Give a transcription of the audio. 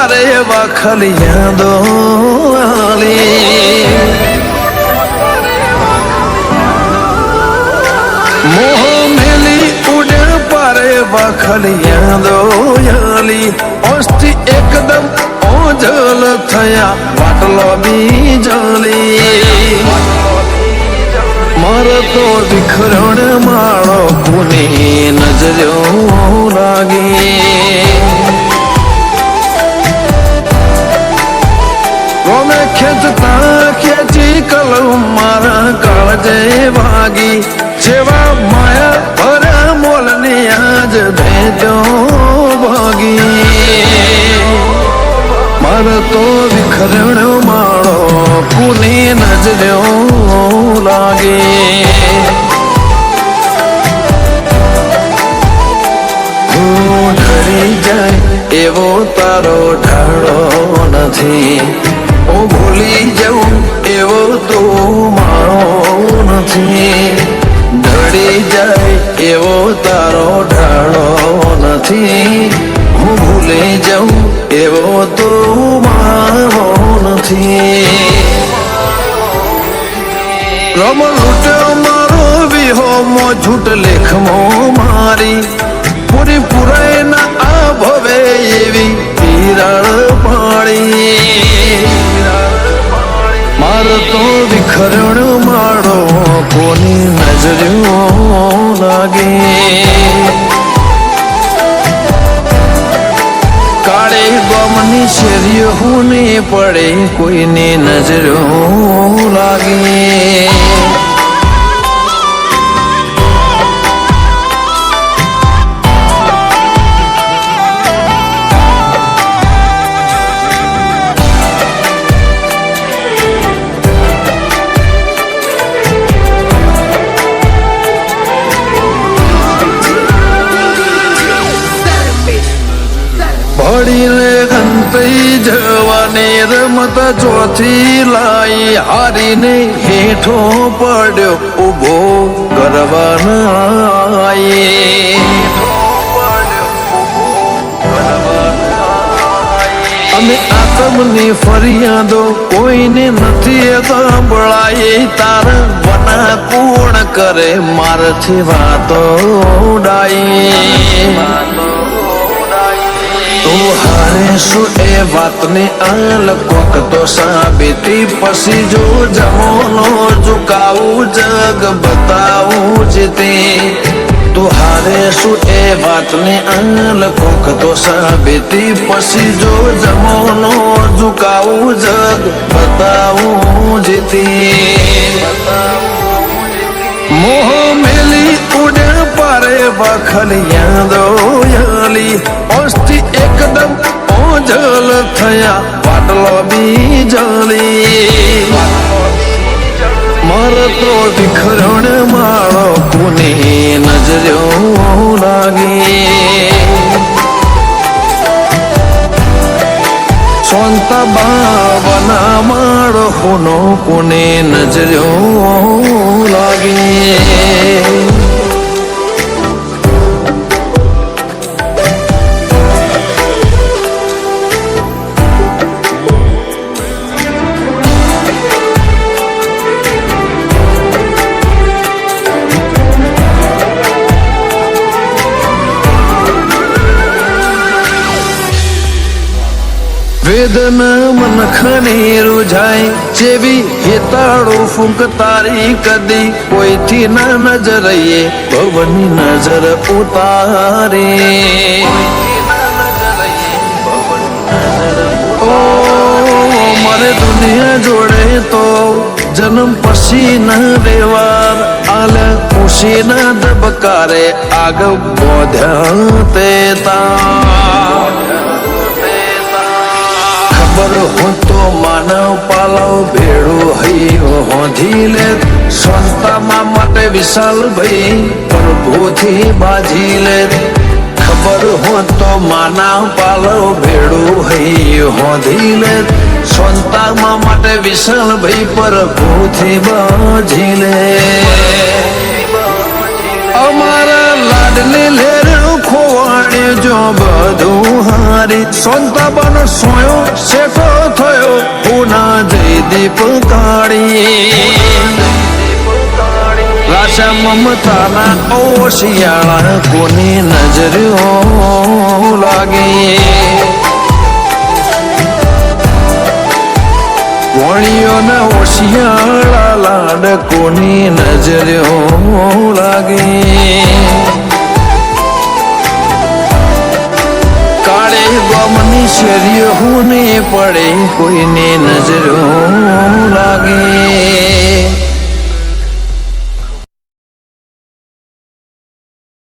પારે વાખલિયા દોલી મોહ મેલી ઉડે પારે વાખલિયા દોયાલી ઓસ્તી એકદમ ઓજલ થયા વાટલો બીજલી મારે તો વિખરણ માળો કોની નજરો લાગી રોમે ખેંચતા ખેંચી કલમ મારા કાળજે વાગી જેવા માયા ભરા મોલની આજ ભેજો ભાગી મારે તો વિખરણ માળો કોની નજરો લાગે હું ડરી જાય એવો તારો ઢાળો નથી હું ભૂલી જાઉં એવો તો મારો નથી ડરી જાય એવો તારો ઢાળો નથી હું ભૂલી જાઉં એવો તો મારો નથી રમ લૂટ્યો મારો વિહો મો ઝૂટ લેખમો મારી પૂરી પુરાય ના આ ભવે એવી તિરાડ પાડી મારો તો વિખરણ માળો કોની નજરો લાગે કાળે ગમની શેરીઓ હુને પડે કોઈની નજરો લાગે ભળીને ગંતઈ જવાની રમત ચોથી લાઈ હારીને હેઠો પડ્યો ઉભો કરવાના અમે આતમની ફરિયાદો કોઈને નથી સાંભળાય તારા વના કોણ કરે મારથી વાતો ડાઈ તું હારે શું એ વાતને આલ કોક તો સાબિતી પછી જો જમોનો ઝુકાવું જગ બતાવું જીતે તું હારે શું એ વાતને આલ કોક તો સાબિતી પછી જો જમોનો ઝુકાવું જગ બતાવું જીતે મોહ મેલી ઉડે પારે વાખલિયા દોયાલી ઓસ્તી એકદમ ઓજલ થયા પાટલો બીજલી મારે તો વિખરણ માળો કોની નજરો લાગે સોંતા બાવના માળો હોનો કોને નજરો લાગે વેદના મન ખનેરું જાય જેવી હેતાળો ફૂંક તારી કદી કોઈથી ના નજરએ ભવની નજર ઉતારે ઓ મારે દુનિયા જોડે તો જન્મ પછી ના વ્યવહાર આલે ખુશી ના ધબકારે આગળ બોધ્યા તે ખબર હું તો માનવ પાલવ ભેડું હૈયો હોધી લે સ્વંતામાં માટે વિશાલ ભાઈ પ્રભુથી બાજી લે ખબર હું તો માનવ પાલવ ભેડું હૈયો હોધી લે સ્વંતામાં માટે વિશાલ ભાઈ પ્રભુથી બાજી લે અમારા લાડલી લેર ખોવાડે જો બધું હારી સંતાબન સોયો શેઠો થયો પૂના જયદીપ કાળી રાશા મમતાના ઓશિયાળા કોની નજરો લાગે વણિયોના ઓશિયાળા લાડ કોની નજરો લાગે કાળે ગમની શેરીઓ હું ને પડે કોઈને નજરો લાગે